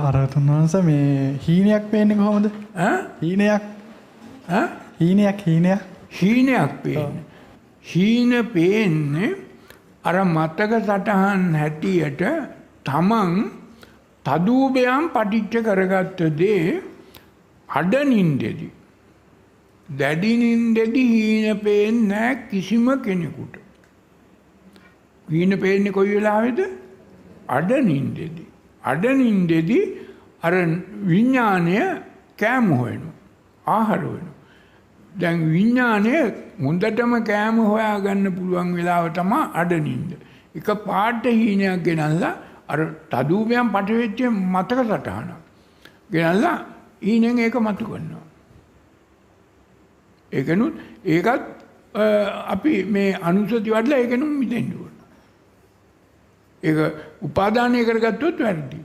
අරහතුන් වහන්සේ මේ හීනයක් පේන්නේ කොහොමද? හීනයක් පේන්නේ. හීන පේන්නේ අර මතක සටහන් හැටියට තමන් තදූපයන් පටිච්ච කරගත්ත දේ අඩ නින්දෙදි. දැඩි නින්දෙදි හීන පේන්නේ නැහැ කිසිම කෙනෙකුට. හීන පේන්නේ කොයි වෙලාවේද? අඩ නින්දෙදි. අඩ නින්දෙදි අර විඥාණය කෑම හොයනවා. ආහාර හොයනවා. දැන් විඥාණය හොඳටම කෑම හොයාගන්න පුළුවන් වෙලාව තමයි අඩ නින්ද. එක පාට හීනයක් ගෙනල්ලා අර තදූපයන් පටවෙච්ච මතක සටහන ගෙනල්ලා හීනෙන් ඒක මතු කරනවා. ඒකනුත් ඒකත් අපි මේ අනුසති වඩලා ඒකනුත් මිදෙන්න ඕන. ඒක උපාදානය කරගත්තොත් වැරදි.